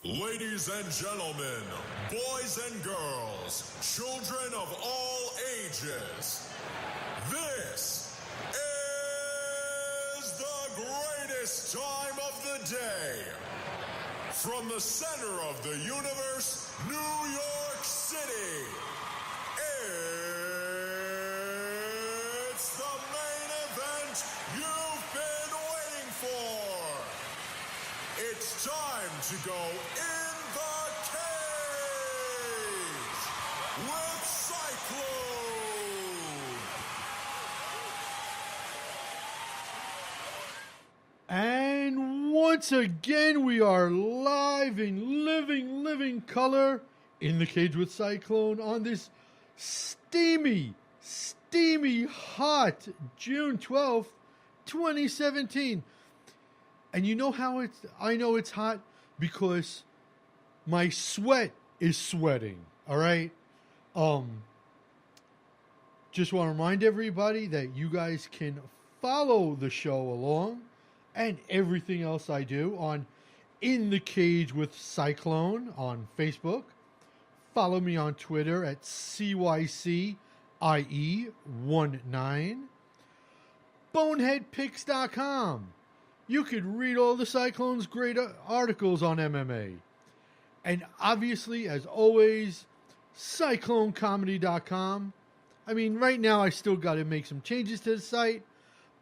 Ladies and gentlemen, boys and girls, children of all ages, this is the greatest time of the day. From the center of the universe, New York City, it's the main event you've been waiting for. It's time to go in the cage with Cyclone. And once again, we are live in living color in the cage with Cyclone on this steamy, hot June 12th, 2017. And you know how I know it's hot? Because my sweat is sweating, all right? Just want to remind everybody that you guys can follow the show along and everything else I do on In the Cage with Cyclone on Facebook. Follow me on Twitter at CYCIE19. Boneheadpicks.com. You could read all the Cyclone's great articles on MMA. And obviously, as always, CycloneComedy.com. I mean, right now I still got to make some changes to the site,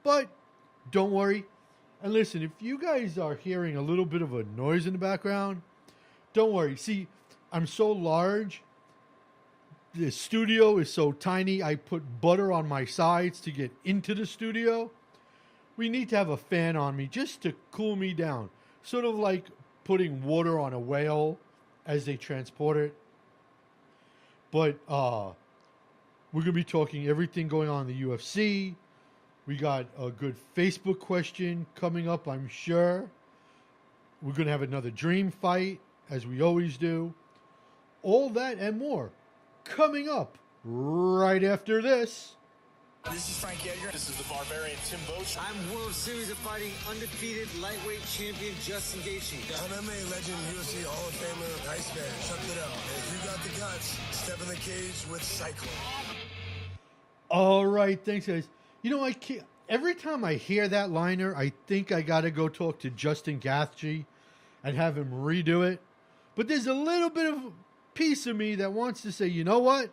but don't worry. And listen, if you guys are hearing a little bit of a noise in the background, don't worry. See, I'm so large. The studio is so tiny. I put butter on my sides to get into the studio. We need to have a fan on me just to cool me down. Sort of like putting water on a whale as they transport it. But we're going to be talking everything going on in the UFC. We got a good Facebook question coming up, I'm sure. We're going to have another dream fight, as we always do. All that and more coming up right after this. This is Frank Edgar. This is the Barbarian Tim Boach. I'm World Series of Fighting undefeated lightweight champion Justin Gaethje. MMA legend, UFC Hall of Famer, Iceman. Check it out. If you got the guts, step in the cage with Cyclone. All right, thanks, guys. You know, every time I hear that liner, I think I got to go talk to Justin Gaethje and have him redo it. But there's a little bit of piece of me that wants to say, you know what?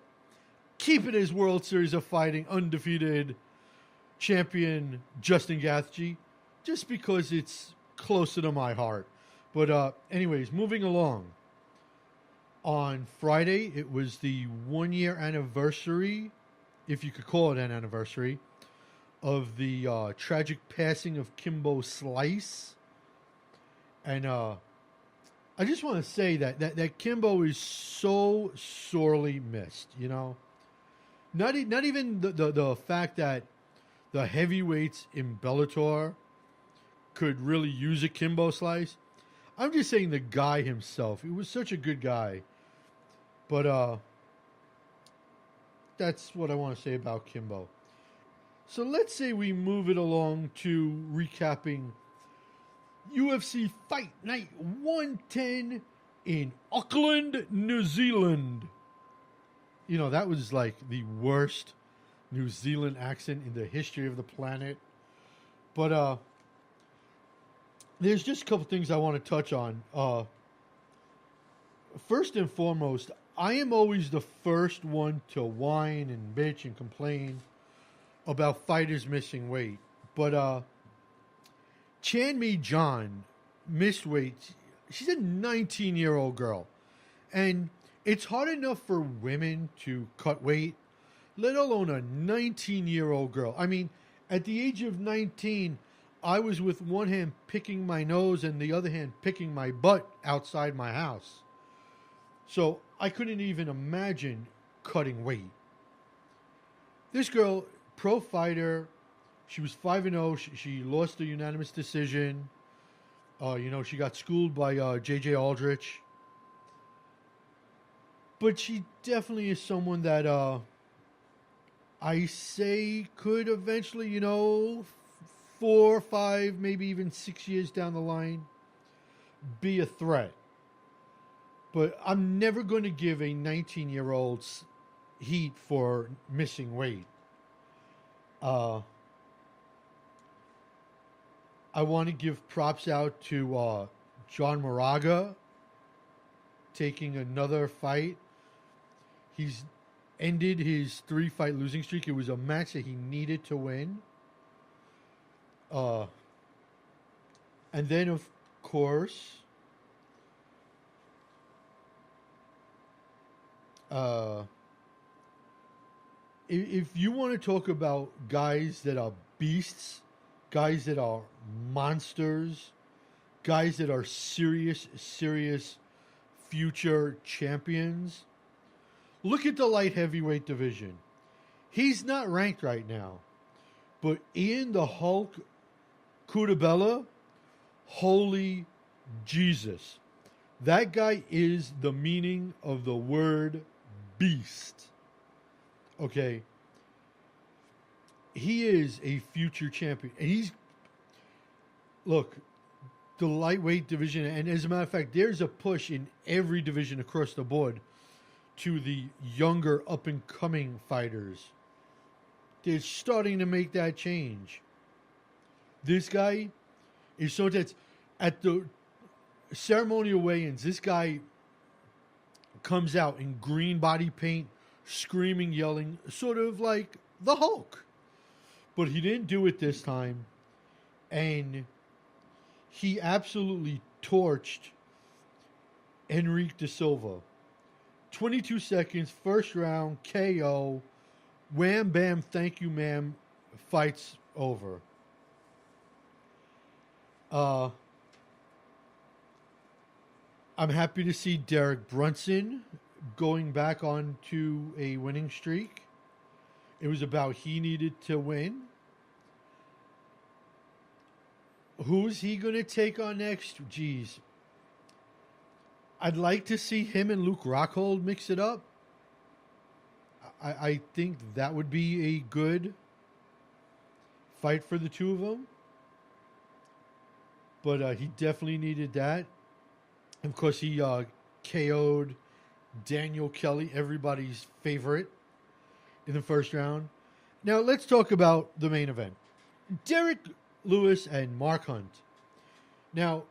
Keep it as World Series of Fighting undefeated champion Justin Gaethje, just because it's closer to my heart. But anyways, moving along. On Friday, it was the 1-year anniversary, if you could call it an anniversary, of the tragic passing of Kimbo Slice. And I just want to say that Kimbo is so sorely missed, you know. Not even the fact that the heavyweights in Bellator could really use a Kimbo Slice. I'm just saying the guy himself. He was such a good guy. But that's what I want to say about Kimbo. So let's say we move it along to recapping UFC Fight Night 110 in Auckland, New Zealand. You know, that was like the worst New Zealand accent in the history of the planet. But there's just a couple things I want to touch on. First and foremost, I am always the first one to whine and bitch and complain about fighters missing weight. But Chan Mi John missed weight. She's a 19-year-old girl. And it's hard enough for women to cut weight, let alone a 19-year-old girl. I mean, at the age of 19, I was with one hand picking my nose and the other hand picking my butt outside my house. So I couldn't even imagine cutting weight. This girl, pro fighter, she was 5-0. She lost a unanimous decision. She got schooled by J.J. Aldrich. But she definitely is someone that I say could eventually, 4, 5, maybe even 6 years down the line, be a threat. But I'm never going to give a 19-year-old heat for missing weight. I want to give props out to John Moraga taking another fight. He's ended his 3-fight losing streak. It was a match that he needed to win. And then, of course, if you want to talk about guys that are beasts, guys that are monsters, guys that are serious future champions, look at the light heavyweight division. He's not ranked right now. But Ian the Hulk Cutabella, holy Jesus. That guy is the meaning of the word beast. Okay? He is a future champion. And look, the lightweight division, and as a matter of fact, there's a push in every division across the board to the younger up-and-coming fighters. They're starting to make that change. This guy is so intense. At the ceremonial weigh-ins, this guy comes out in green body paint, screaming, yelling, sort of like the Hulk. But he didn't do it this time. And he absolutely torched Enrique de Silva. 22 seconds, first round, KO. Wham, bam, thank you, ma'am. Fight's over. I'm happy to see Derek Brunson going back on to a winning streak. It was about he needed to win. Who's he going to take on next? Jeez. I'd like to see him and Luke Rockhold mix it up. I think that would be a good fight for the two of them. But he definitely needed that. Of course, he KO'd Daniel Kelly, everybody's favorite, in the first round. Now, let's talk about the main event. Derek Lewis and Mark Hunt. Now,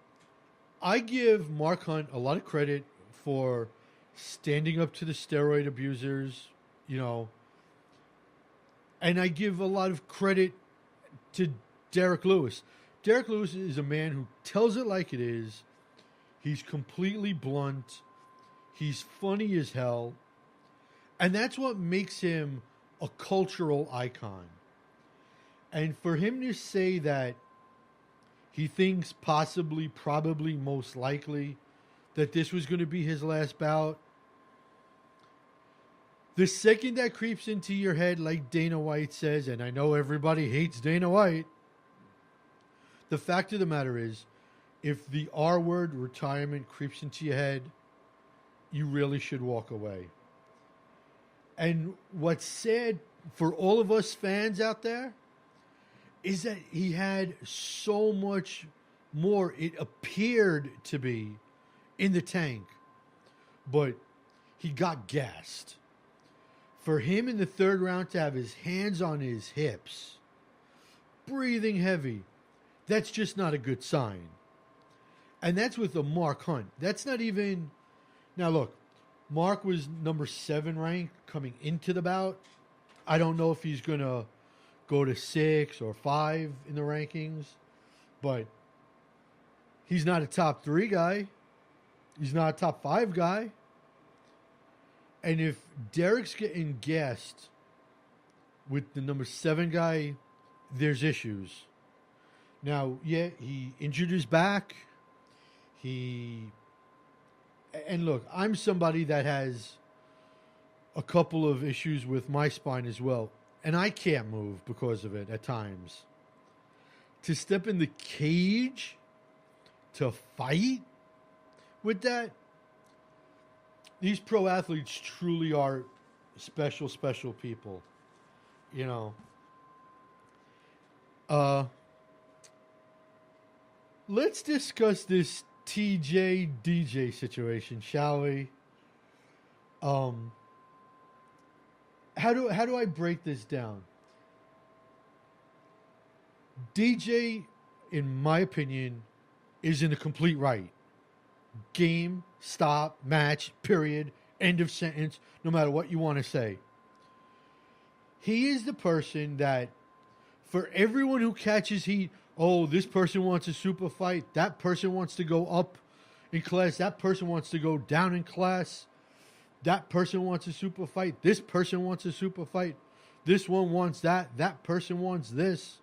I give Mark Hunt a lot of credit for standing up to the steroid abusers, you know. And I give a lot of credit to Derek Lewis. Derek Lewis is a man who tells it like it is. He's completely blunt. He's funny as hell. And that's what makes him a cultural icon. And for him to say that he thinks possibly, probably, most likely that this was going to be his last bout, the second that creeps into your head, like Dana White says, and I know everybody hates Dana White, the fact of the matter is, if the R word, retirement, creeps into your head, you really should walk away. And what's sad for all of us fans out there is that he had so much more, it appeared to be, in the tank. But he got gassed. For him in the third round to have his hands on his hips, breathing heavy, that's just not a good sign. And that's with a Mark Hunt. That's not even... Now, look, Mark was number 7 ranked coming into the bout. I don't know if he's going to go to 6 or 5 in the rankings. But he's not a top 3 guy. He's not a top 5 guy. And if Derek's getting gassed with the number 7 guy, there's issues. Now, yeah, he injured his back. And look, I'm somebody that has a couple of issues with my spine as well. And I can't move because of it at times. To step in the cage to fight with that, these pro athletes truly are special, special people. You know. Let's discuss this TJ DJ situation, shall we? How do I break this down? DJ, in my opinion, is in the complete right. Game, stop, match, period, end of sentence, no matter what you want to say. He is the person that, for everyone who catches heat, oh, this person wants a super fight, that person wants to go up in class, that person wants to go down in class, that person wants a super fight, this person wants a super fight, this one wants that person wants this.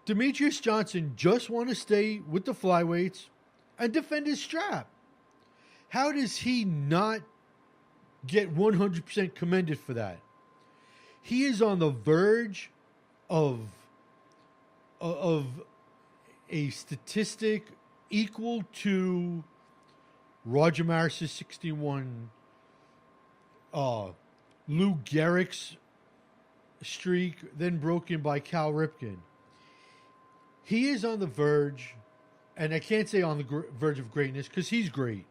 Demetrius Johnson just want to stay with the flyweights and defend his strap. How does he not get 100% commended for that? He is on the verge of a statistic equal to Roger Maris's 61, Lou Gehrig's streak, then broken by Cal Ripken. He is on the verge, and I can't say on the verge of greatness because he's great.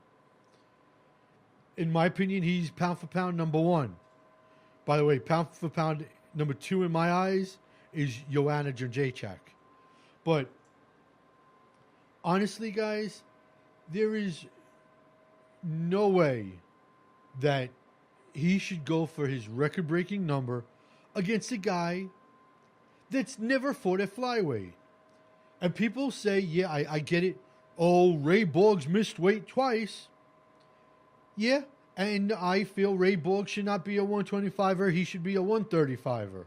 In my opinion, he's pound for pound number one. By the way, pound for pound number two in my eyes is Joanna Jędrzejczyk. But honestly, guys, there is no way that he should go for his record-breaking number against a guy that's never fought at flyweight. And people say, yeah, I get it. Oh, Ray Borg's missed weight twice. Yeah, and I feel Ray Borg should not be a 125er. He should be a 135er.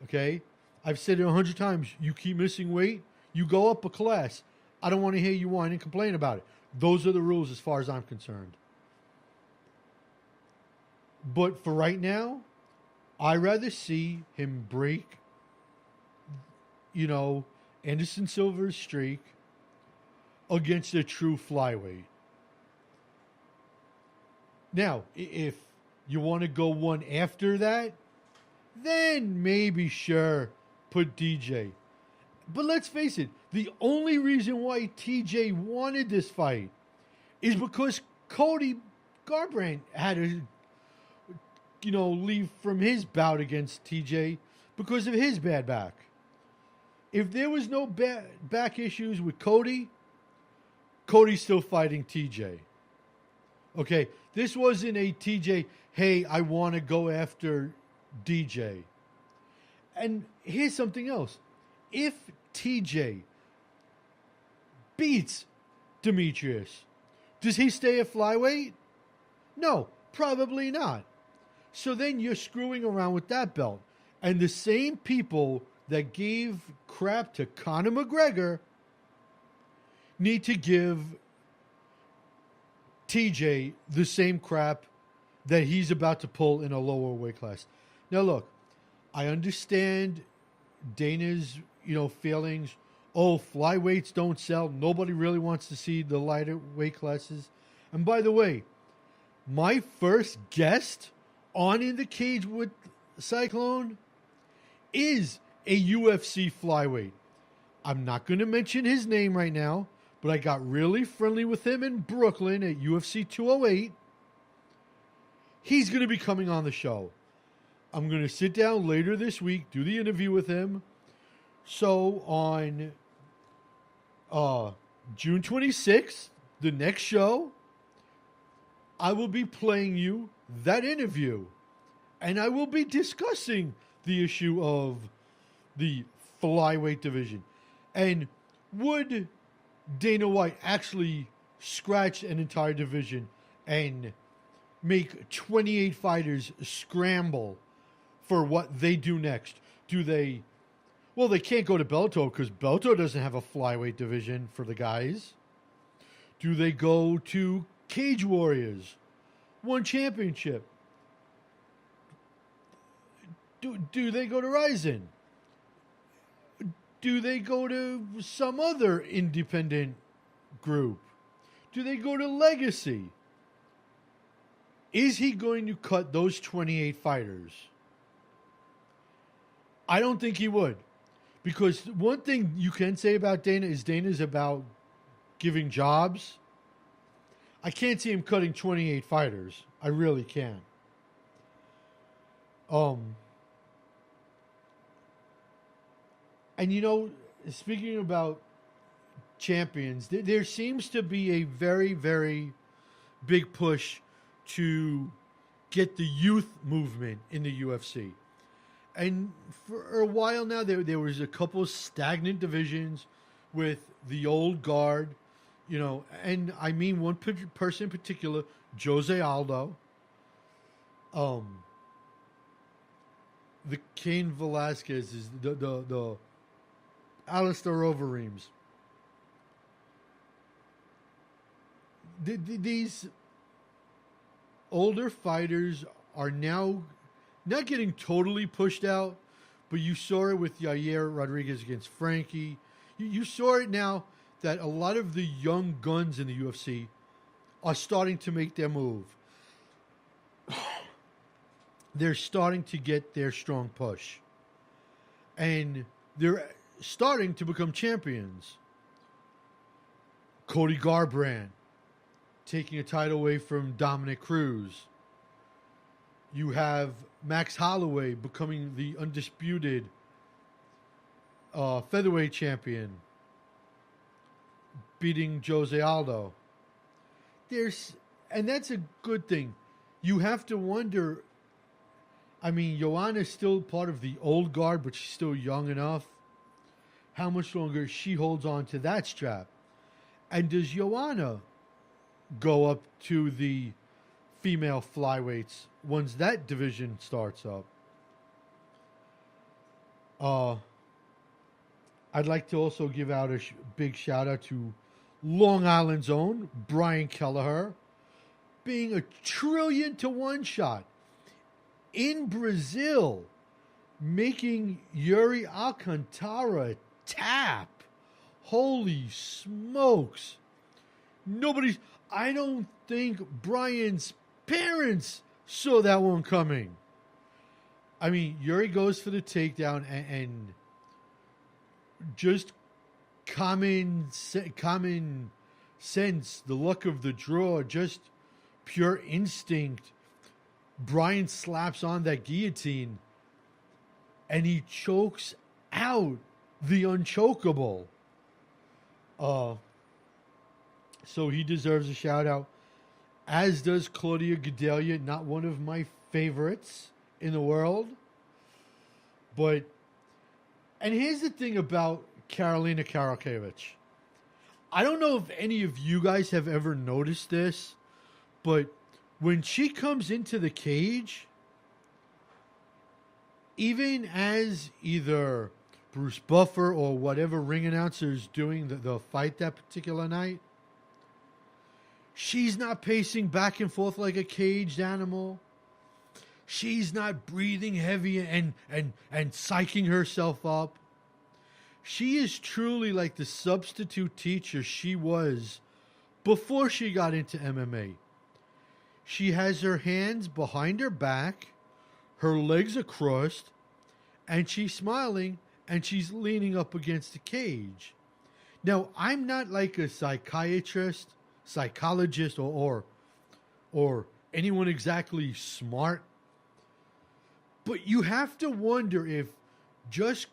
Okay? I've said it 100 times. You keep missing weight, you go up a class. I don't want to hear you whine and complain about it. Those are the rules as far as I'm concerned. But for right now, I'd rather see him break, Anderson Silva's streak against a true flyweight. Now, if you want to go one after that, then maybe sure, put DJ. But let's face it, the only reason why TJ wanted this fight is because Cody Garbrandt had to, leave from his bout against TJ because of his bad back. If there was no back issues with Cody, Cody's still fighting TJ. Okay, this wasn't a TJ, hey, I want to go after DJ. And here's something else. If TJ beats Demetrius, does he stay at flyweight? No, probably not. So then you're screwing around with that belt. And the same people that gave crap to Conor McGregor need to give TJ the same crap that he's about to pull in a lower weight class. Now look, I understand Dana's, feelings. Oh, flyweights don't sell. Nobody really wants to see the lighter weight classes. And by the way, my first guest on In the Cage with Cyclone is a UFC flyweight. I'm not going to mention his name right now, but I got really friendly with him in Brooklyn at UFC 208. He's going to be coming on the show. I'm going to sit down later this week, do the interview with him. So on June 26th, the next show, I will be playing you that interview. And I will be discussing the issue of the flyweight division. And would Dana White actually scratch an entire division and make 28 fighters scramble for what they do next? Do they... Well, they can't go to Bellator because Bellator doesn't have a flyweight division for the guys. Do they go to Cage Warriors? One championship. Do they go to Ryzen? Do they go to some other independent group? Do they go to Legacy? Is he going to cut those 28 fighters? I don't think he would. Because one thing you can say about Dana is Dana's about giving jobs. I can't see him cutting 28 fighters. I really can't. And speaking about champions, there seems to be a very, very big push to get the youth movement in the UFC. And for a while now, there was a couple of stagnant divisions with the old guard, and I mean one person in particular, Jose Aldo, the Cain Velasquez, is the Alistair Overeems. These older fighters are now not getting totally pushed out, but you saw it with Yair Rodriguez against Frankie. You saw it now that a lot of the young guns in the UFC are starting to make their move. They're starting to get their strong push. And they're starting to become champions. Cody Garbrandt taking a title away from Dominic Cruz. You have Max Holloway becoming the undisputed featherweight champion, beating Jose Aldo. And that's a good thing. You have to wonder, I mean, Joanna's still part of the old guard, but she's still young enough. How much longer she holds on to that strap? And does Joanna go up to the female flyweights once that division starts up? I'd like to also give out a big shout out to Long Island's own Brian Kelleher, being a 1,000,000,000,000 shot in Brazil, making Yuri Alcantara tap. Holy smokes. I don't think Brian's parents saw that one coming. I mean, Yuri goes for the takedown and just common sense, the luck of the draw, just pure instinct. Brian slaps on that guillotine and he chokes out the unchokable. So he deserves a shout out, as does Claudia Gadelha, not one of my favorites in the world. And here's the thing about Karolina Karakiewicz. I don't know if any of you guys have ever noticed this, but when she comes into the cage, even as either Bruce Buffer or whatever ring announcer is doing the fight that particular night, she's not pacing back and forth like a caged animal. She's not breathing heavy and psyching herself up. She is truly like the substitute teacher she was before she got into MMA. She has her hands behind her back, her legs are crossed, and she's smiling and she's leaning up against the cage. Now, I'm not like a psychiatrist, psychologist, or anyone exactly smart, but you have to wonder if just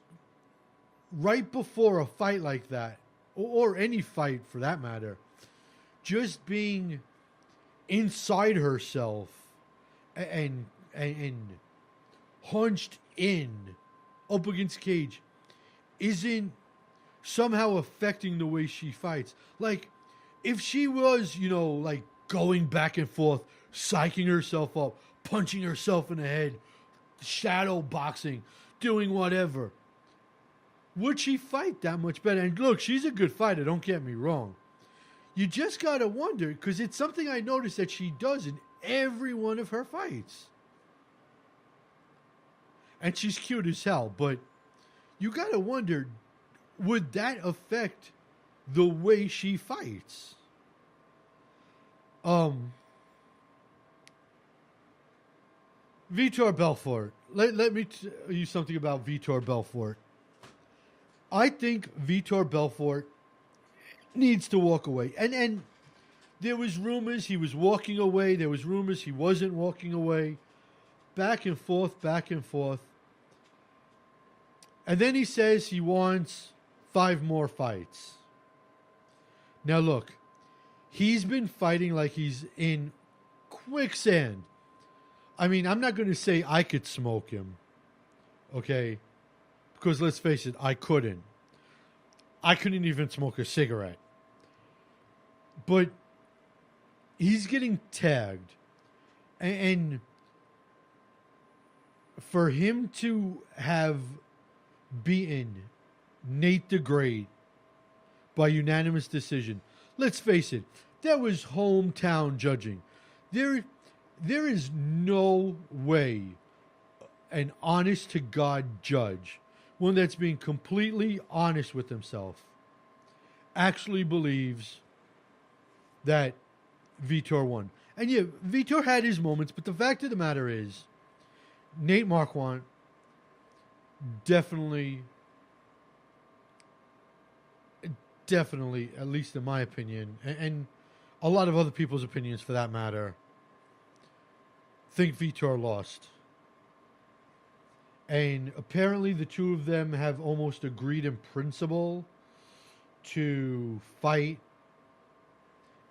right before a fight like that, or any fight for that matter, just being inside herself and hunched in up against cage isn't somehow affecting the way she fights. Like, if she was, like going back and forth, psyching herself up, punching herself in the head, shadow boxing, doing whatever, would she fight that much better? And look, she's a good fighter, don't get me wrong. You just got to wonder, because it's something I noticed that she does in every one of her fights. And she's cute as hell, but you got to wonder, would that affect the way she fights? Vitor Belfort. Let me tell you something about Vitor Belfort. I think Vitor Belfort needs to walk away. And there was rumors he was walking away. There was rumors he wasn't walking away. Back and forth, back and forth. And then he says he wants 5 more fights. Now look, he's been fighting like he's in quicksand. I mean, I'm not going to say I could smoke him. Okay? Because let's face it, I couldn't. I couldn't even smoke a cigarette. But he's getting tagged. And for him to have beaten Nate the Great by unanimous decision, let's face it, that was hometown judging. There is no way an honest-to-God judge, one that's being completely honest with himself, actually believes that Vitor won. And yeah, Vitor had his moments, but the fact of the matter is, Nate Marquardt definitely, at least in my opinion, and a lot of other people's opinions for that matter, think Vitor lost. And apparently the two of them have almost agreed in principle to fight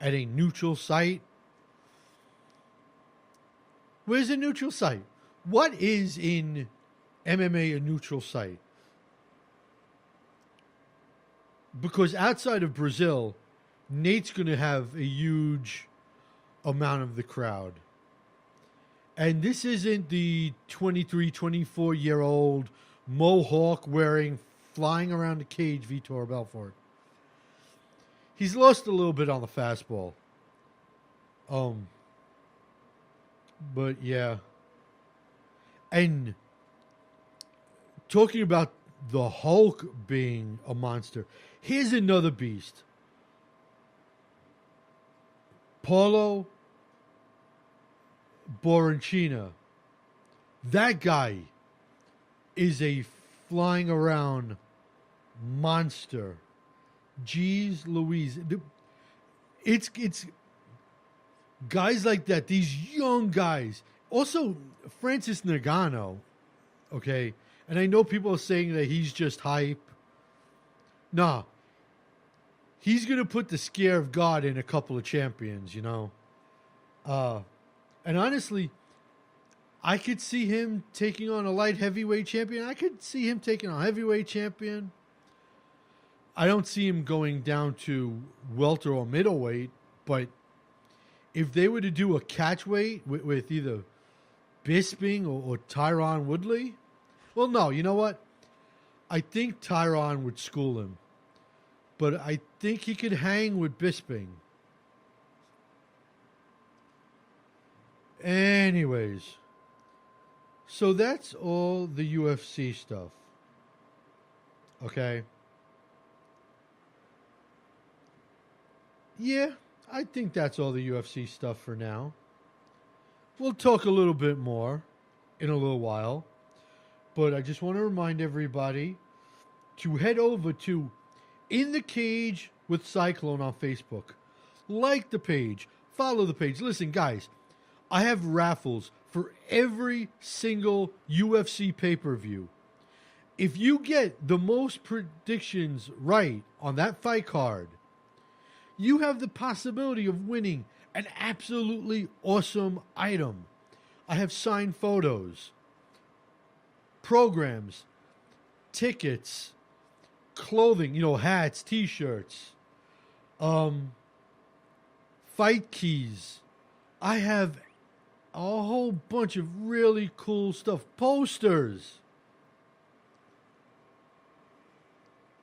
at a neutral site. Where's a neutral site? What is in MMA a neutral site? Because outside of Brazil, Nate's going to have a huge amount of the crowd. And this isn't the 23, 24-year-old mohawk wearing, flying around the cage Vitor Belfort. He's lost a little bit on the fastball. But yeah. And talking about the Hulk being a monster, here's another beast. Paulo Borrachina. That guy is a flying around monster. Jeez Louise. It's guys like that, these young guys. Also, Francis Ngannou, okay? And I know people are saying that he's just hype. Nah. He's going to put the scare of God in a couple of champions, you know? And honestly, I could see him taking on a light heavyweight champion. I could see him taking on a heavyweight champion. I don't see him going down to welter or middleweight, but if they were to do a catchweight with either Bisping or Tyron Woodley, well, no, you know what? I think Tyron would school him, but I think he could hang with Bisping. Anyways, so that's all the UFC stuff. Okay? Yeah, I think that's all the UFC stuff for now. We'll talk a little bit more in a little while. But I just want to remind everybody to head over to In the Cage with Cyclone on Facebook. Like the page. Follow the page. Listen, guys, I have raffles for every single UFC pay-per-view. If you get the most predictions right on that fight card, you have the possibility of winning an absolutely awesome item. I have signed photos, programs, tickets, clothing, hats, t-shirts, fight keys. I have a whole bunch of really cool stuff. Posters.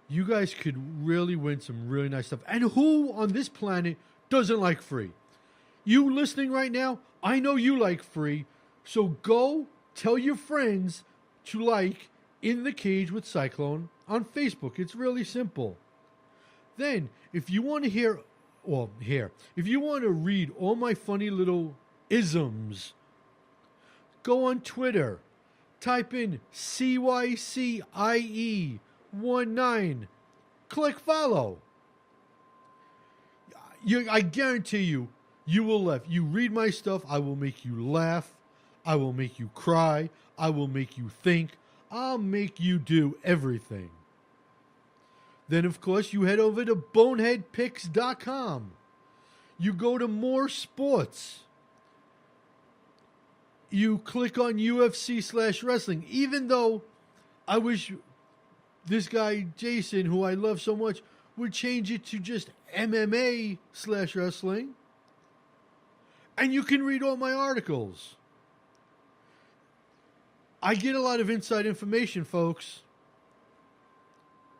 You guys could really win some really nice stuff. And who on this planet doesn't like free? You listening right now, I know you like free. So go tell your friends to like In the Cage with Cyclone on Facebook. It's really simple. Then, if you want to if you want to read all my funny little isms, go on Twitter. Type in CYCIE 19. Click follow. I guarantee you, you will laugh. You read my stuff, I will make you laugh. I will make you cry. I will make you think. I'll make you do everything. Then, of course, you head over to boneheadpicks.com. You go to more sports. You click on UFC/wrestling. Even though I wish this guy, Jason, who I love so much, would change it to just MMA/wrestling. And you can read all my articles. I get a lot of inside information, folks.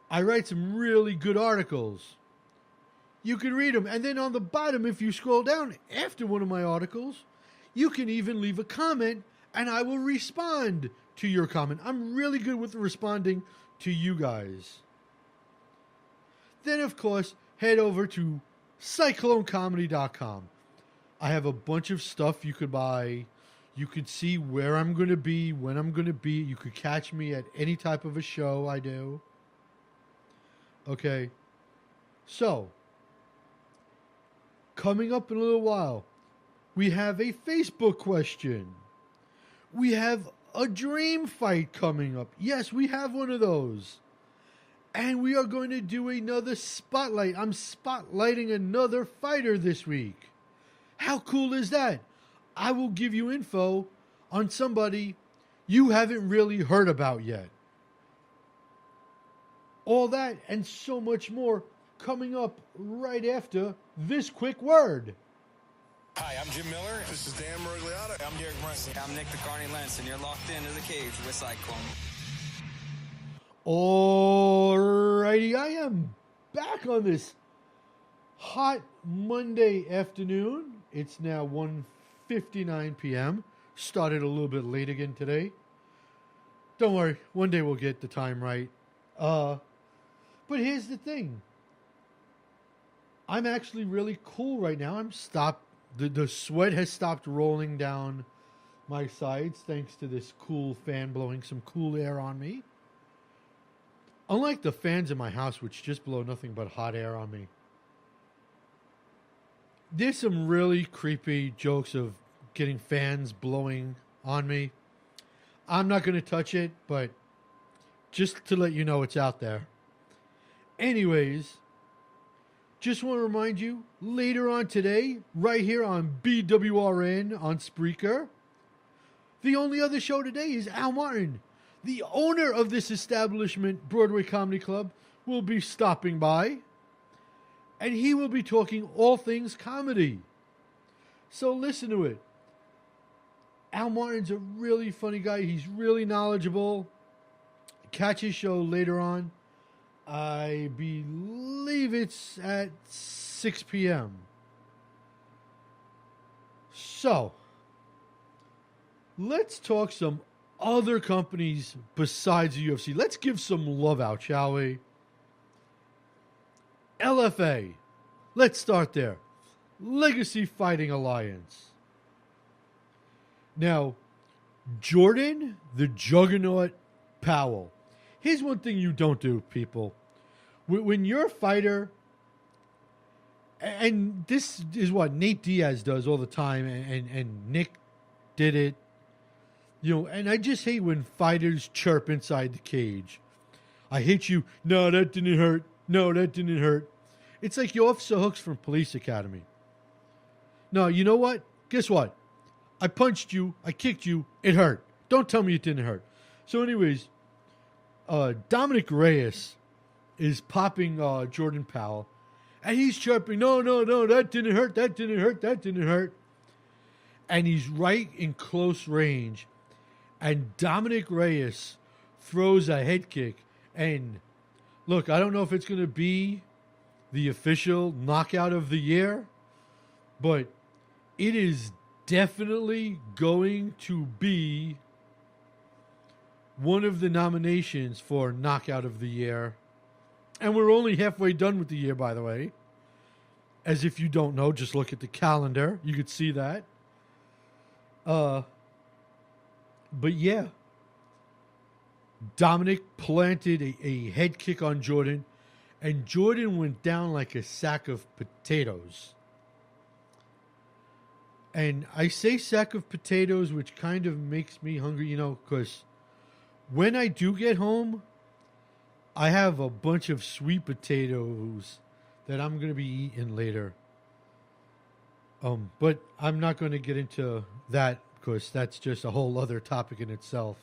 I write some really good articles. You can read them. And then on the bottom, if you scroll down after one of my articles, you can even leave a comment and I will respond to your comment. I'm really good with responding to you guys. Then, of course, head over to cyclonecomedy.com. I have a bunch of stuff you could buy. You could see where I'm going to be, when I'm going to be. You could catch me at any type of a show I do. Okay. So, coming up in a little while, we have a Facebook question. We have a dream fight coming up. Yes, we have one of those. And we are going to do another spotlight. I'm spotlighting another fighter this week. How cool is that? I will give you info on somebody you haven't really heard about yet. All that and so much more coming up right after this quick word. Hi, I'm Jim Miller. This is Dan Morigliata. I'm Derek Brunson. I'm Nick the Carney Lentz, and you're locked into the cage with Cyclone. Alrighty, I am back on this hot Monday afternoon. It's now 1:59 p.m. Started a little bit late again today. Don't worry, one day we'll get the time right. But here's the thing. I'm actually really cool right now. I'm stopped. The sweat has stopped rolling down my sides thanks to this cool fan blowing some cool air on me. Unlike the fans in my house, which just blow nothing but hot air on me. There's some really creepy jokes of getting fans blowing on me. I'm not going to touch it, but just to let you know it's out there. Anyways, just want to remind you, later on today, right here on BWRN on Spreaker, the only other show today is Al Martin. The owner of this establishment, Broadway Comedy Club, will be stopping by. And he will be talking all things comedy. So listen to it. Al Martin's a really funny guy. He's really knowledgeable. Catch his show later on. I believe it's at 6 p.m. So, let's talk some other companies besides the UFC. Let's give some love out, shall we? LFA. Let's start there. Legacy Fighting Alliance. Now, Jordan, the Juggernaut Powell. Here's one thing you don't do, people. When you're a fighter, and this is what Nate Diaz does all the time, and Nick did it, and I just hate when fighters chirp inside the cage. I hate you. No, that didn't hurt. No, that didn't hurt. It's like your Officer Hooks from Police Academy. No, you know what? Guess what? I punched you. I kicked you. It hurt. Don't tell me it didn't hurt. So anyways, Dominic Reyes is popping Jordan Powell. And he's chirping, no, that didn't hurt. That didn't hurt. That didn't hurt. And he's right in close range. And Dominic Reyes throws a head kick. And look, I don't know if it's going to be the official knockout of the year, but it is definitely going to be one of the nominations for knockout of the year. And we're only halfway done with the year, by the way. As if you don't know, just look at the calendar. You could see that. But yeah. Dominic planted a head kick on Jordan, and Jordan went down like a sack of potatoes. And I say sack of potatoes, which kind of makes me hungry, because when I do get home, I have a bunch of sweet potatoes that I'm going to be eating later. But I'm not going to get into that because that's just a whole other topic in itself.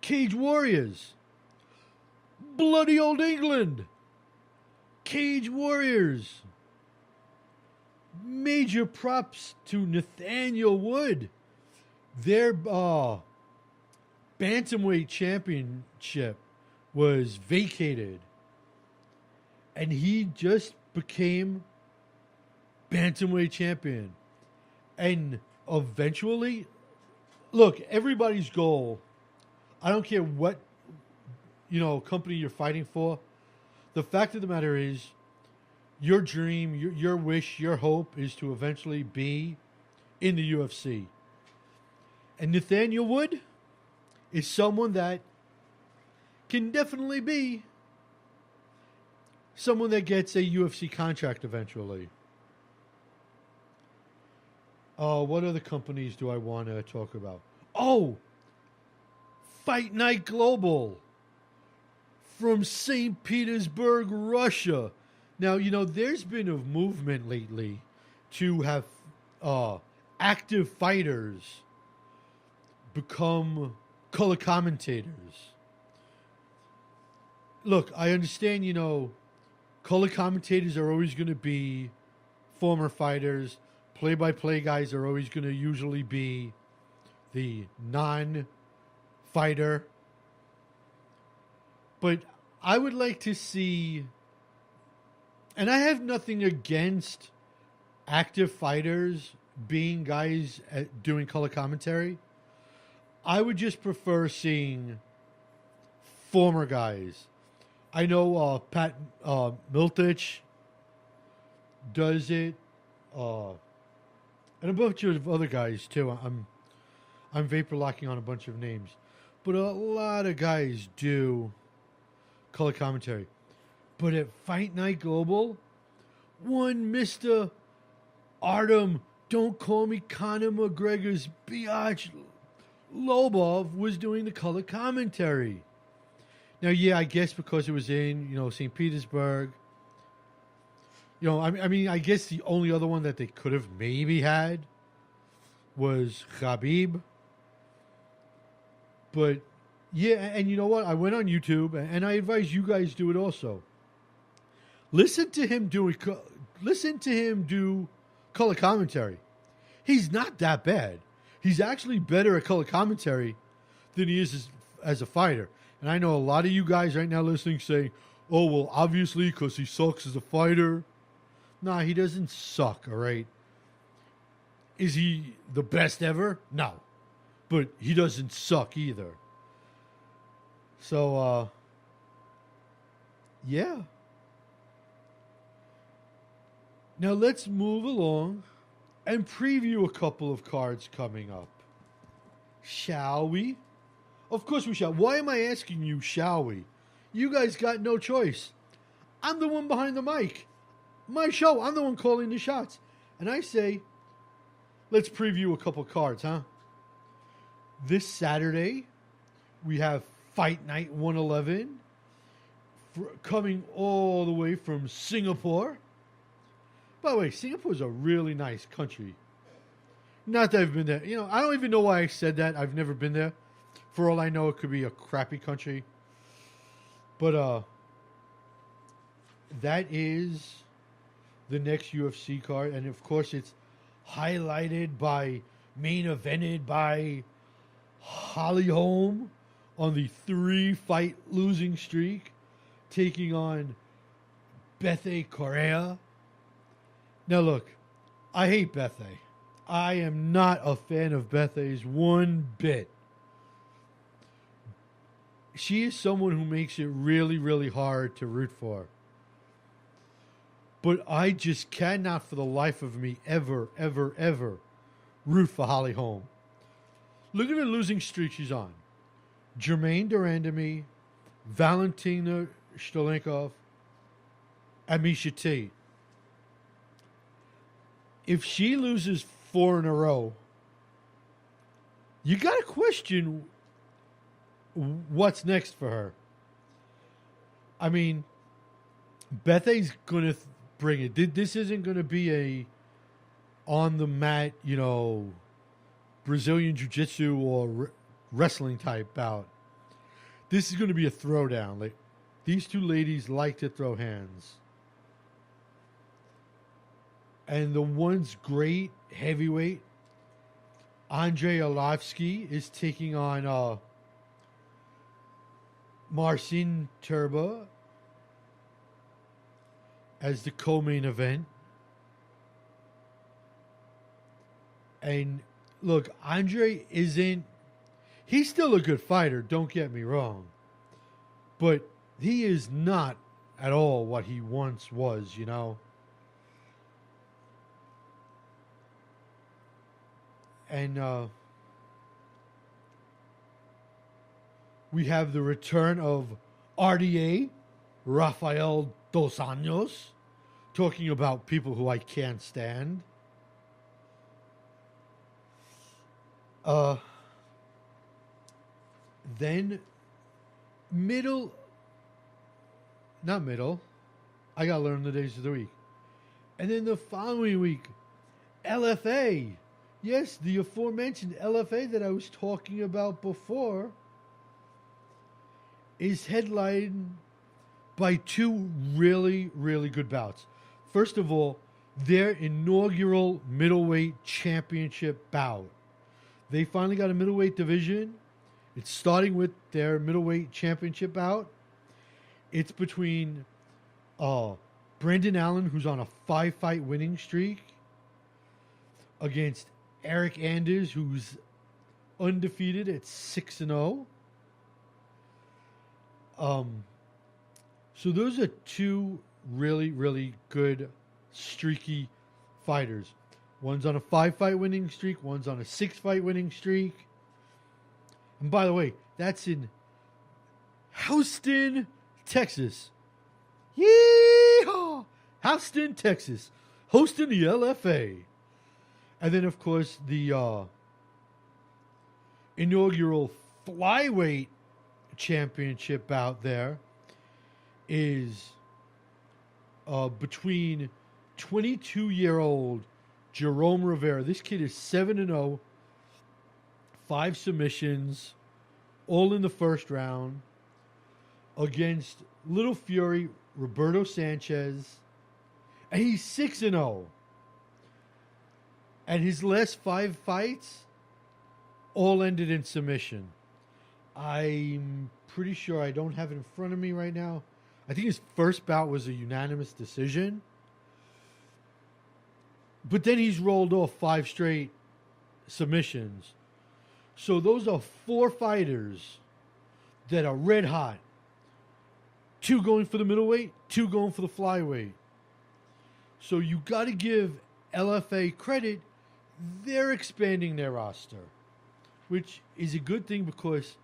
Cage Warriors. Bloody old England. Cage Warriors. Major props to Nathaniel Wood. Their bantamweight championship was vacated. And he just became bantamweight champion. And eventually, look, everybody's goal, I don't care what, company you're fighting for. The fact of the matter is, your dream, your wish, your hope is to eventually be in the UFC. And Nathaniel Wood is someone that can definitely be someone that gets a UFC contract eventually. What other companies do I want to talk about? Oh, Fight Night Global from St. Petersburg, Russia. Now, there's been a movement lately to have active fighters become color commentators. Look, I understand, color commentators are always going to be former fighters. Play-by-play guys are always going to usually be the non-fighter. But I would like to see, and I have nothing against active fighters being guys doing color commentary. I would just prefer seeing former guys. I know Pat Miltich does it, and a bunch of other guys too. I'm vapor locking on a bunch of names, but a lot of guys do color commentary. But at Fight Night Global, one Mr. Artem, don't call me Conor McGregor's biatch, Lobov was doing the color commentary. Now, yeah, I guess because it was in, St. Petersburg. I guess the only other one that they could have maybe had was Khabib. But, yeah, and you know what? I went on YouTube, and I advise you guys do it also. Listen to him do color commentary. He's not that bad. He's actually better at color commentary than he is as a fighter. And I know a lot of you guys right now listening saying, oh, well, obviously because he sucks as a fighter. Nah, he doesn't suck, all right? Is he the best ever? No. But he doesn't suck either. So, yeah. Now let's move along and preview a couple of cards coming up. Shall we? Of course we shall. Why am I asking you, shall we? You guys got no choice. I'm the one behind the mic. My show. I'm the one calling the shots. And I say, let's preview a couple cards, huh? This Saturday, we have Fight Night 111 coming all the way from Singapore. By the way, Singapore is a really nice country. Not that I've been there. I don't even know why I said that. I've never been there. For all I know, it could be a crappy country. But that is the next UFC card. And, of course, it's highlighted by, main evented by Holly Holm on the 3-fight losing streak, taking on Bethe Correa. Now, look, I hate Bethe. I am not a fan of Bethe's one bit. She is someone who makes it really, really hard to root for. But I just cannot for the life of me ever, ever, ever root for Holly Holm. Look at the losing streak she's on. Jermaine Durandamy, Valentina Shtolenkov, and Misha Tate. If she loses 4 in a row, you got to question what's next for her. I mean, Bethe's going to bring it. This isn't going to be a on the mat, Brazilian Jiu-Jitsu or wrestling type bout. This is going to be a throwdown. Like, these two ladies like to throw hands. And the one's great heavyweight, Andrei Arlovsky, is taking on Marcin Turba as the co-main event. And look, Andre he's still a good fighter, don't get me wrong. But he is not at all what he once was, And we have the return of RDA, Rafael Dos Anjos, talking about people who I can't stand. Then I gotta learn the days of the week. And then the following week, LFA. Yes, the aforementioned LFA that I was talking about before is headlined by 2 really, really good bouts. First of all, their inaugural middleweight championship bout. They finally got a middleweight division. It's starting with their middleweight championship bout. It's between Brandon Allen, who's on a 5-fight winning streak, against Eric Anders, who's undefeated at 6-0. So those are 2 really, really good streaky fighters. One's on a 5-fight winning streak. One's on a 6-fight winning streak. And by the way, that's in Houston, Texas. Yeehaw! Houston, Texas, hosting the LFA. And then, of course, the inaugural flyweight championship bout there is between 22-year-old Jerome Rivera. This kid is 7-0, 5 submissions, all in the first round, against Little Fury Roberto Sanchez, and he's 6-0. And his last 5 fights all ended in submission. I'm pretty sure, I don't have it in front of me right now. I think his first bout was a unanimous decision. But then he's rolled off 5 straight submissions. So those are 4 fighters that are red hot. 2 going for the middleweight, 2 going for the flyweight. So you got to give LFA credit. They're expanding their roster, which is a good thing because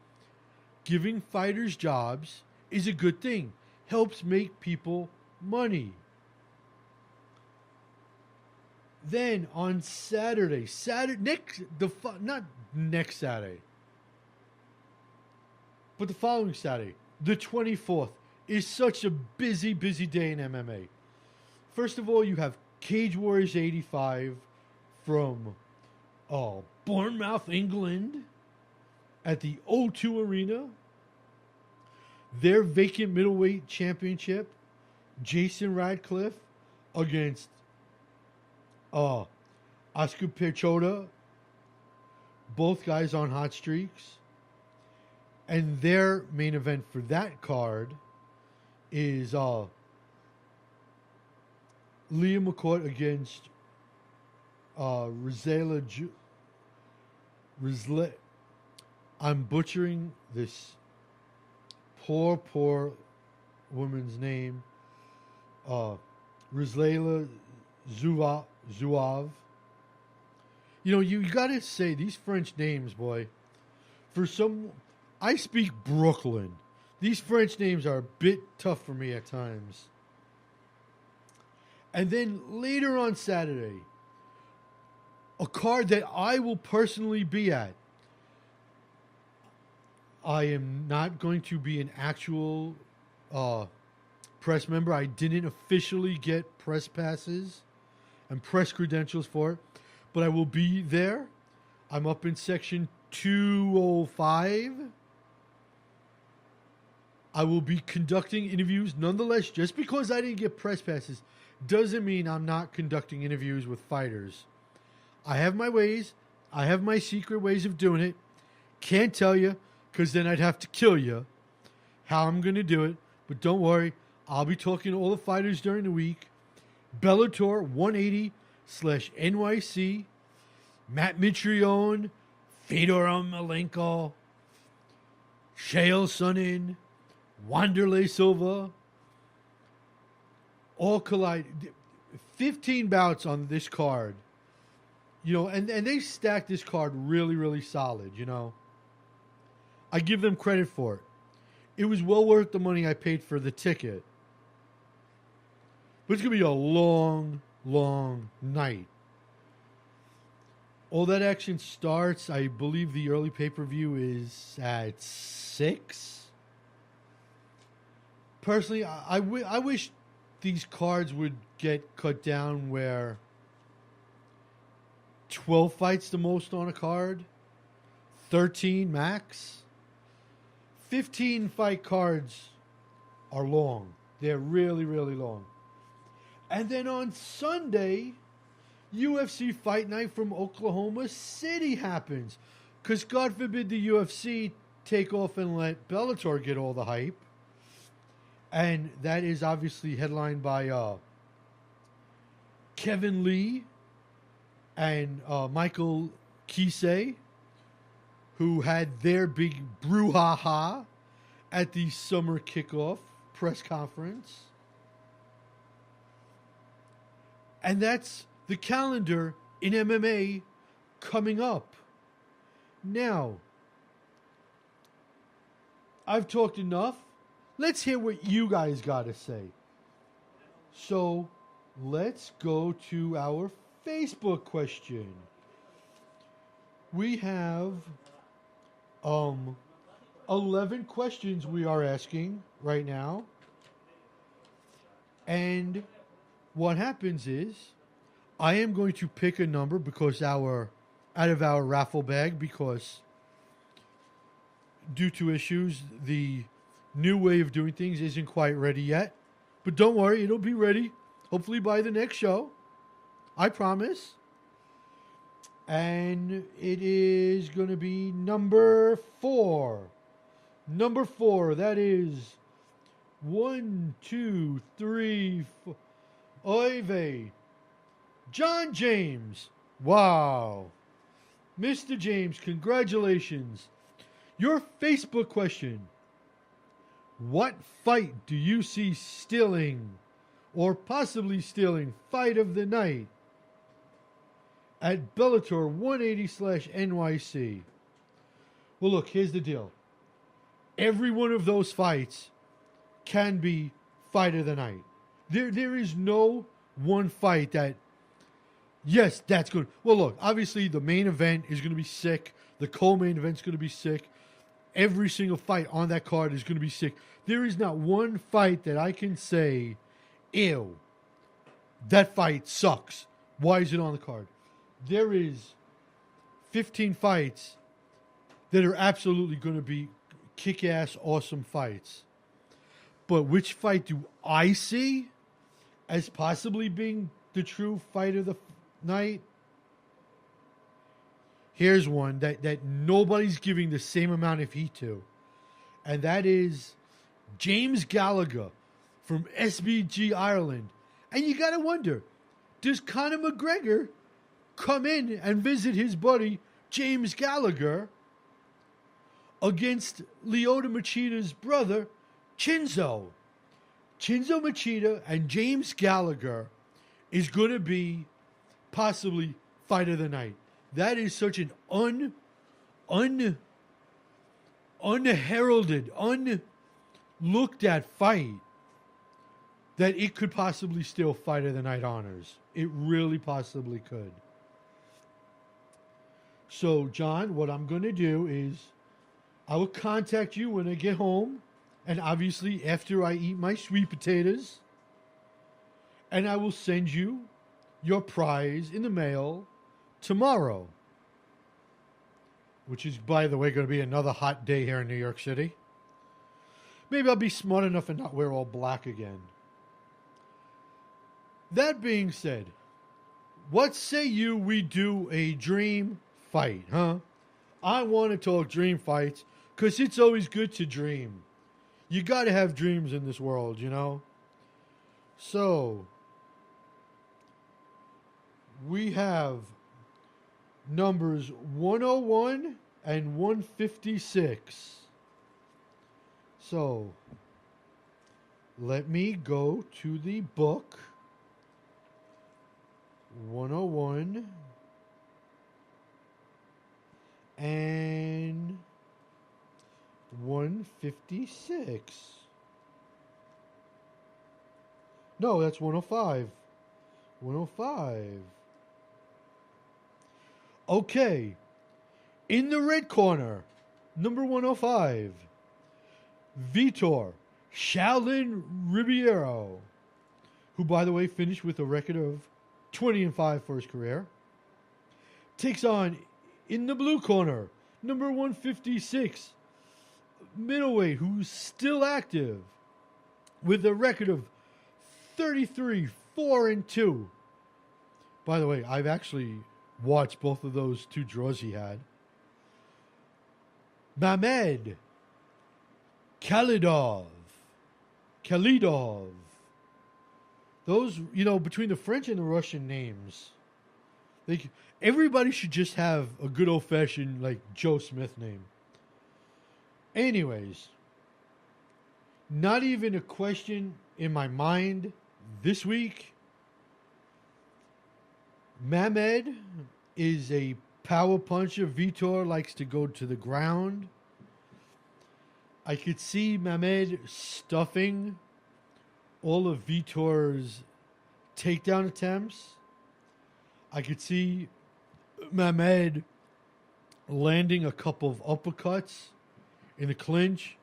giving fighters jobs is a good thing. Helps make people money. Then on Saturday, not next Saturday, but the following Saturday, the 24th, is such a busy, busy day in MMA. First of all, you have Cage Warriors 85 from Bournemouth, England, at the O2 Arena. Their vacant middleweight championship, Jason Radcliffe against Oscar Piechota. Both guys on hot streaks. And their main event for that card is Liam McCourt against Rizela. I'm butchering this poor woman's name. Rizlela Zuav. You know, you got to say these French names, boy. I speak Brooklyn. These French names are a bit tough for me at times. And then later on Saturday, a card that I will personally be at. I am not going to be an actual press member. I didn't officially get press passes and press credentials for it, but I will be there. I'm up in section 205. I will be conducting interviews. Nonetheless, just because I didn't get press passes doesn't mean I'm not conducting interviews with fighters. I have my ways. I have my secret ways of doing it. Can't tell you, because then I'd have to kill you, how I'm going to do it. But don't worry. I'll be talking to all the fighters during the week. Bellator 180/NYC. Matt Mitrione. Fedor Emelianenko. Chael Sonnen. Wanderlei Silva. All collide. 15 bouts on this card. You know, and they stacked this card really, really solid, you know. I give them credit for it. It was well worth the money I paid for the ticket. But it's going to be a long, long night. All that action starts, I believe the early pay-per-view is at 6. Personally, I wish these cards would get cut down where 12 fights the most on a card, 13 max. 15 fight cards are long. They're really, really long. And then on Sunday, UFC Fight Night from Oklahoma City happens. Because God forbid the UFC take off and let Bellator get all the hype. And that is obviously headlined by Kevin Lee and Michael Kisei, who had their big brouhaha at the summer kickoff press conference. And that's the calendar in MMA coming up. Now, I've talked enough. Let's hear what you guys got to say. So, let's go to our Facebook question. We have 11 questions we are asking right now. And what happens is I am going to pick a number because out of our raffle bag, because due to issues, the new way of doing things isn't quite ready yet. But don't worry, it'll be ready hopefully by the next show. I promise. And it is going to be number 4. Number 4, that is 1, 2, 3, 4. Oive. John James. Wow. Mr. James, congratulations. Your Facebook question. What fight do you see stealing or possibly stealing fight of the night at Bellator 180/NYC? Well, look, here's the deal. Every one of those fights can be fight of the night. There is no one fight that, yes, that's good. Well, look, obviously the main event is going to be sick. The co-main event is going to be sick. Every single fight on that card is going to be sick. There is not one fight that I can say, ew, that fight sucks. Why is it on the card? There is 15 fights that are absolutely going to be kick-ass, awesome fights. But which fight do I see as possibly being the true fight of the night? Here's one that nobody's giving the same amount of heat to. And that is James Gallagher from SBG Ireland. And you got to wonder, does Conor McGregor come in and visit his buddy James Gallagher against Lyoto Machida's brother, Chinzo? Chinzo Machida and James Gallagher is going to be possibly fight of the night. that is such an unheralded, unlooked at fight that it could possibly still Fight of the Night honors. It really possibly could. So, John, what I'm going to do is I will contact you when I get home, and obviously after I eat my sweet potatoes, and I will send you your prize in the mail tomorrow, which is, by the way, going to be another hot day here in New York City. Maybe I'll be smart enough and not wear all black again. That being said, what say we do a dream fight, huh? I want to talk dream fights because it's always good to dream. You got to have dreams in this world, you know? So, we have numbers 101 and 156. So, let me go to the book. 101 and 156. No, that's 105. 105. Okay. In the red corner, number 105, Vitor Shaolin Ribeiro, who, by the way, finished with a record of 20-5 for his career, takes on, in the blue corner, number 156, middleweight, who's still active, with a record of 33-4-2. By the way, I've actually watched both of those two draws he had. Mamed Khalidov. Those, between the French and the Russian names, everybody should just have a good old-fashioned, Joe Smith name. Anyways, not even a question in my mind this week. Mamed is a power puncher. Vitor likes to go to the ground. I could see Mamed stuffing all of Vitor's takedown attempts. I could see Mamed landing a couple of uppercuts in the clinch,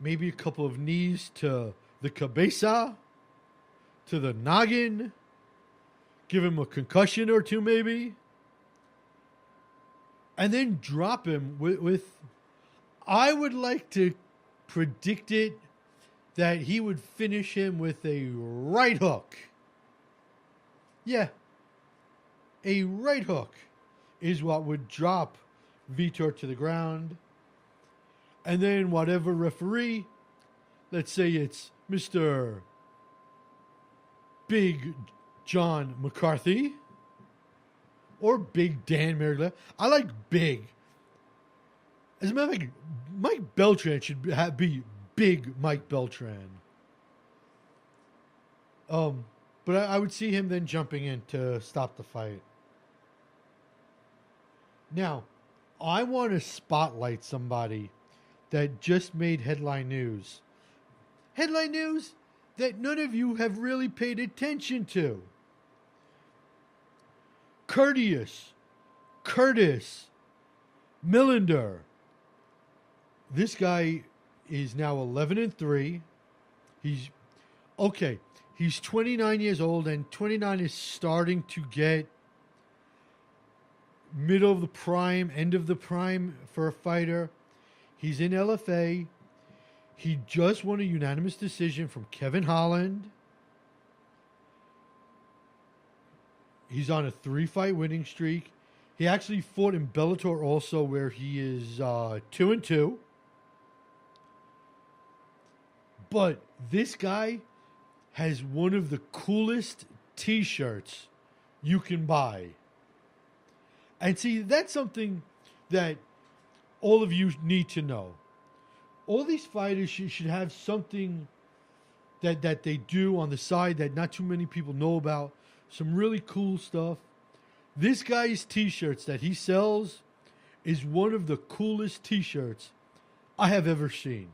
maybe a couple of knees to the cabeza, to the noggin, give him a concussion or two maybe, and then drop him with I would like to predict it that he would finish him with a right hook. Yeah, a right hook is what would drop Vitor to the ground. And then whatever referee, let's say it's Mr. Big John McCarthy or Big Dan Merrigley. I like Big. As a matter of fact, Mike Beltran should be Big Mike Beltran. But I would see him then jumping in to stop the fight. Now, I want to spotlight somebody that just made headline news. Headline news that none of you have really paid attention to. Curtis Millender. This guy is now 11-3. He's 29 years old, and 29 is starting to get middle of the prime, end of the prime for a fighter. He's in LFA. He just won a unanimous decision from Kevin Holland. He's on a 3-fight winning streak. He actually fought in Bellator also, where he is 2-2. But this guy has one of the coolest T-shirts you can buy. And see, that's something that all of you need to know. All these fighters should have something that they do on the side that not too many people know about. Some really cool stuff This guy's t-shirts that he sells is one of the coolest t-shirts I have ever seen.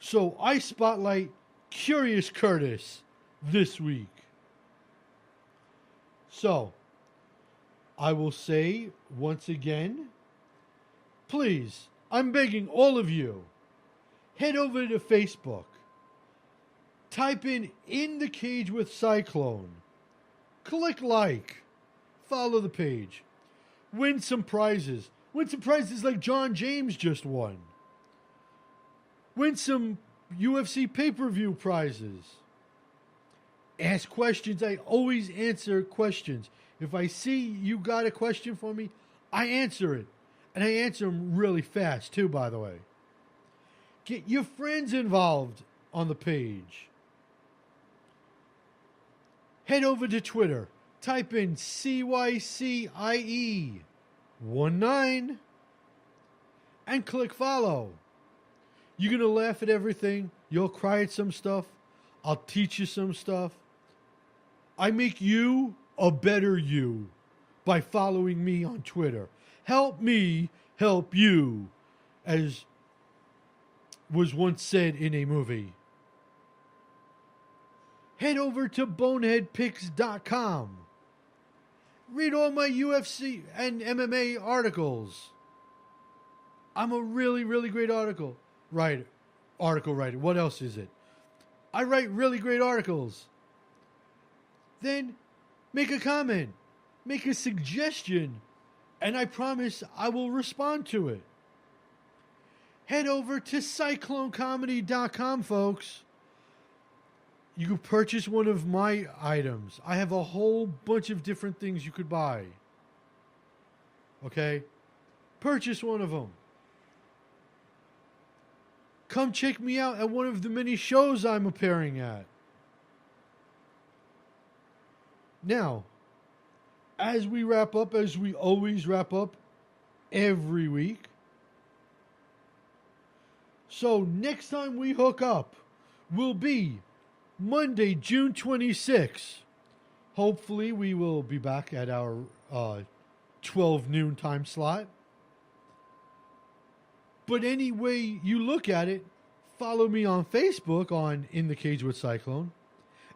So I spotlight Curious Curtis this week. So, I will say once again, please, I'm begging all of you, head over to Facebook, type in the Cage with Cyclone, click like, follow the page, win some prizes. Win some prizes like John James just won. Win some UFC pay-per-view prizes. Ask questions. I always answer questions. If I see you got a question for me, I answer it. And I answer them really fast, too, by the way. Get your friends involved on the page. Head over to Twitter. Type in CYCIE19 and click follow. You're going to laugh at everything. You'll cry at some stuff. I'll teach you some stuff. I make you a better you by following me on Twitter. Help me help you, as was once said in a movie. Head over to boneheadpicks.com. Read all my UFC and MMA articles. I'm a really, really great article writer. What else is it? I write really great articles. Then make a comment, make a suggestion, and I promise I will respond to it. Head over to CycloneComedy.com, folks. You can purchase one of my items. I have a whole bunch of different things you could buy. Okay? Purchase one of them. Come check me out at one of the many shows I'm appearing at. Now, as we wrap up, as we always wrap up every week. So next time we hook up will be Monday, June 26th. Hopefully we will be back at our 12 noon time slot. But any way you look at it, follow me on Facebook on In the Cage with Cyclone.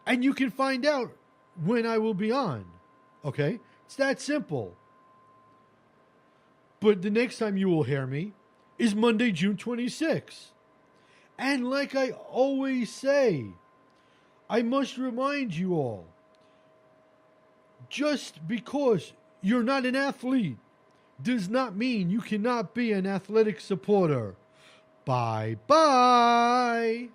And you can find out when I will be on. Okay? It's that simple. But the next time you will hear me is Monday, June 26th. And like I always say, I must remind you all, just because you're not an athlete does not mean you cannot be an athletic supporter. Bye-bye.